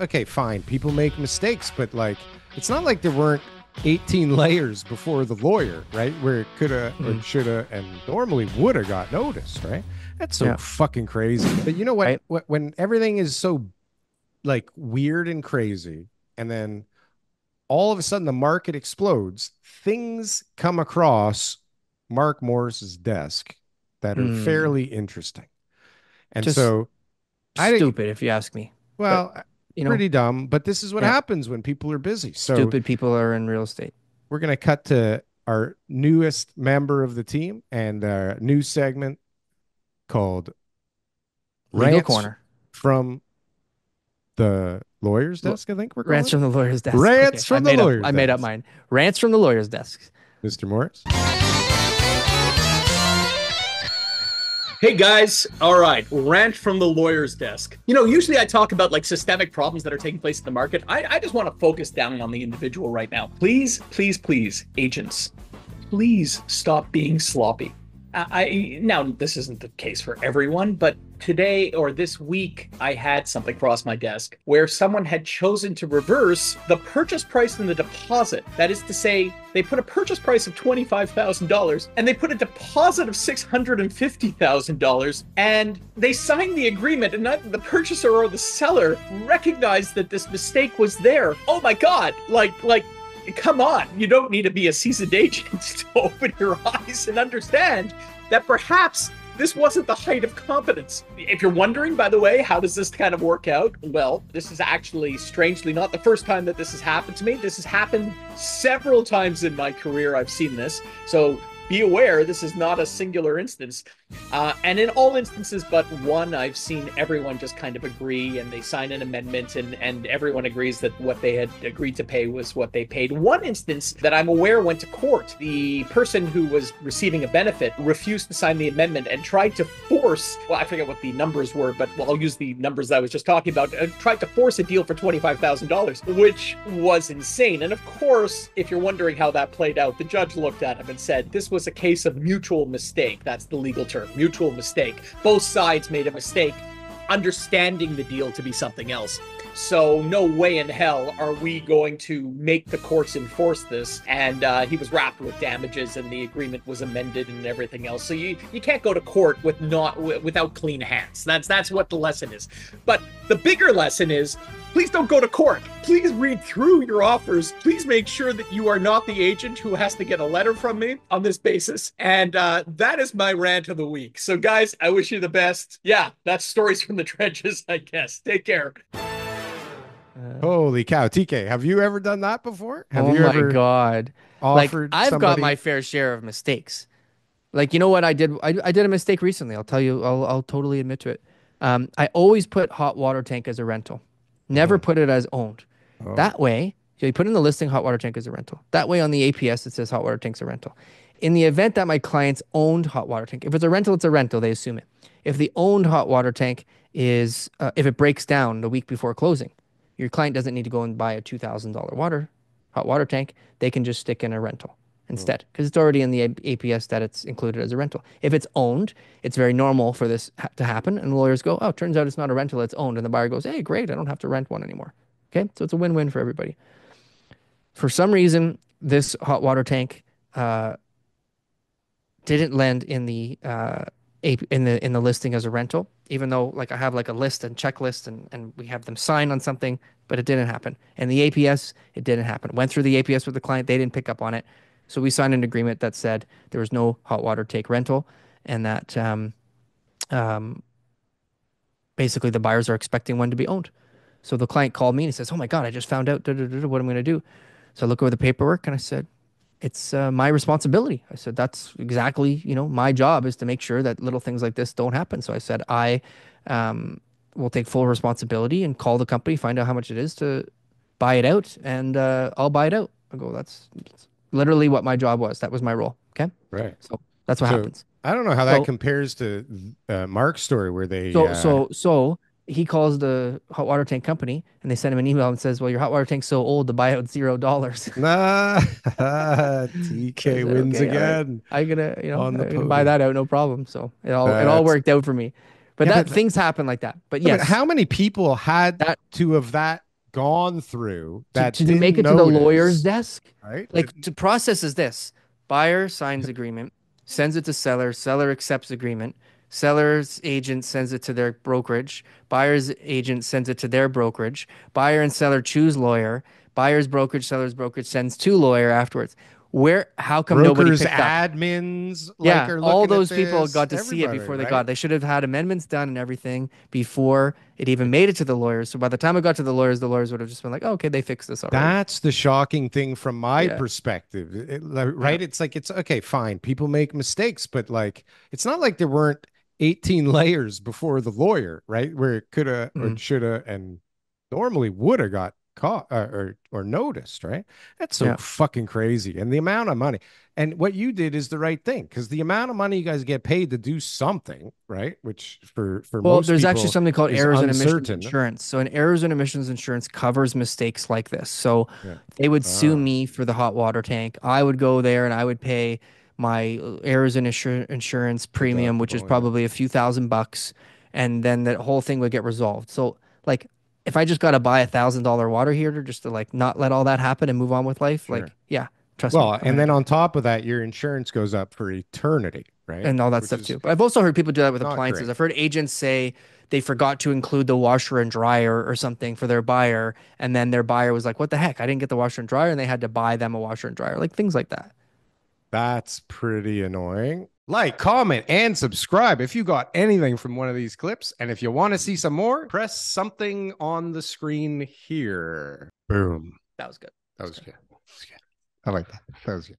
okay, fine. People make mistakes, but like, it's not like there weren't 18 layers before the lawyer, right? Where it coulda or shoulda and normally woulda got noticed, right? That's so Yeah. fucking crazy. But you know what? Right. When everything is so like weird and crazy, and then all of a sudden the market explodes, things come across Mark Morris's desk that are Mm. fairly interesting. And Just so I, stupid if you ask me. But, well, you know, pretty dumb, but this is what yeah, happens when people are busy. So stupid people are in real estate. we're going to cut to our newest member of the team and a new segment called Legal Rants corner. from the Lawyer's L- Desk, I think we're Rants calling it. from the lawyer's desk. Rants Okay, from the Lawyer's I made up Desk. mine. Rants from the lawyer's desk. Mr. Morris. Hey guys, all right, rant from the lawyer's desk. Usually I talk about like systemic problems that are taking place in the market. I just want to focus down on the individual right now. Please, please, please, agents, please stop being sloppy. Now this isn't the case for everyone, but today or this week I had something cross my desk where someone had chosen to reverse the purchase price and the deposit. That is to say, they put a purchase price of $25,000 and they put a deposit of $650,000, and they signed the agreement, and neither the purchaser or the seller recognized that this mistake was there. Oh my God, like come on, you don't need to be a seasoned agent to open your eyes and understand that perhaps this wasn't the height of competence. If you're wondering, by the way, how does this kind of work out? Well, this is actually strangely not the first time that this has happened to me. This has happened several times in my career. I've seen this. So be aware, this is not a singular instance. And in all instances but one, I've seen everyone just kind of agree, and they sign an amendment, and everyone agrees that what they had agreed to pay was what they paid. One instance that I'm aware went to court. The person who was receiving a benefit refused to sign the amendment and tried to force, well, I forget what the numbers were, but I'll use the numbers I was just talking about, tried to force a deal for $25,000, which was insane. And of course, if you're wondering how that played out, the judge looked at him and said, this was a case of mutual mistake. That's the legal term, mutual mistake. Both sides made a mistake understanding the deal to be something else. So no way in hell are we going to make the courts enforce this. And he was wrapped with damages, and the agreement was amended and everything else. So you can't go to court without clean hands. That's what the lesson is. But the bigger lesson is, please don't go to court. Please read through your offers. Please make sure that you are not the agent who has to get a letter from me on this basis. And that is my rant of the week. So guys, I wish you the best. Yeah, that's stories from the trenches, I guess. Take care. Holy cow, TK, have you ever done that before? Have Oh you my ever God. Like, offered I've got my somebody? fair share of mistakes. Like, you know what I did? I did a mistake recently. I'll tell you, I'll totally admit to it. I always put hot water tank as a rental, never Mhm. put it as owned. Oh, That way, so you put in the listing hot water tank as a rental. That way on the APS, it says hot water tank's a rental. In the event that my clients owned hot water tank, if it's a rental, it's a rental. They assume it. If the owned hot water tank is, if it breaks down the week before closing, your client doesn't need to go and buy a $2,000 hot water tank. They can just stick in a rental oh, instead because it's already in the APS that it's included as a rental. If it's owned, it's very normal for this to happen. And the lawyers go, oh, turns out it's not a rental, it's owned. And the buyer goes, hey, great, I don't have to rent one anymore. Okay, so it's a win-win for everybody. For some reason, this hot water tank uh, didn't land in the in the listing as a rental, even though like I have like a list and checklist, and we have them sign on something, but it didn't happen. And the APS, it didn't happen. Went through the APS with the client, they didn't pick up on it. So we signed an agreement that said there was no hot water tank rental, and that um, basically the buyers are expecting one to be owned. So the client called me and he says, "Oh my God, I just found out what I'm going to do." So I look over the paperwork and I said, it's my responsibility. I said, that's exactly, my job is to make sure that little things like this don't happen. So I said, I um, will take full responsibility and call the company, find out how much it is to buy it out, and I'll buy it out. I go, that's literally what my job was. That was my role. Okay. right. So that's what So happens. I don't know how that So compares to Mark's story where they So so so he calls the hot water tank company and they send him an email and says, "Well, your hot water tank's so old, the buyout $0." nah So I TK said, wins "Okay, all right, again I on the can buy podium. that out, no problem." So it all That's worked out for me. But yeah, that things happen like that. But but yes, how many people had that to have that gone through that to didn't make it to the lawyer's notice, desk. right? Like to process is this: buyer signs agreement, sends it to seller, seller accepts agreement, seller's agent sends it to their brokerage, buyer's agent sends it to their brokerage, buyer and seller choose lawyer, buyer's brokerage, seller's brokerage sends to lawyer afterwards. How come nobody Brokers, picked up? admins, Yeah, are all looking at those people this, got to see it everybody, before they right? got it. They should have had amendments done and everything before it even made it to the lawyers. So by the time it got to the lawyers would have just been like, oh, okay, they fixed this already. That's the shocking thing from my Yeah. perspective, right? It's like, it's okay, fine. People make mistakes, but like, it's not like there weren't 18 layers before the lawyer, right? Where it could have or should have and normally would have got caught or noticed, right? That's so fucking crazy. And the amount of money. And what you did is the right thing because the amount of money you guys get paid to do something, right? Which for most there's people actually something called is errors and emissions uncertain. insurance. So an errors and emissions insurance covers mistakes like this. So they would sue me for the hot water tank. I would go there and I would pay my errors and insurance premium, which is probably a few $1,000, and then that whole thing would get resolved. So like if I just got to buy $1,000 water heater just to like not let all that happen and move on with life, like trust me. Well, and then on top of that, your insurance goes up for eternity, right? And all that stuff too. But I've also heard people do that with appliances. great. I've heard agents say they forgot to include the washer and dryer or something for their buyer, and then their buyer was like, "What the heck? I didn't get the washer and dryer," and they had to buy them a washer and dryer, like things like that. That's pretty annoying. Like, comment, and subscribe if you got anything from one of these clips. And if you want to see some more, press something on the screen here. Boom. That was good. That was good. I like that. That was good.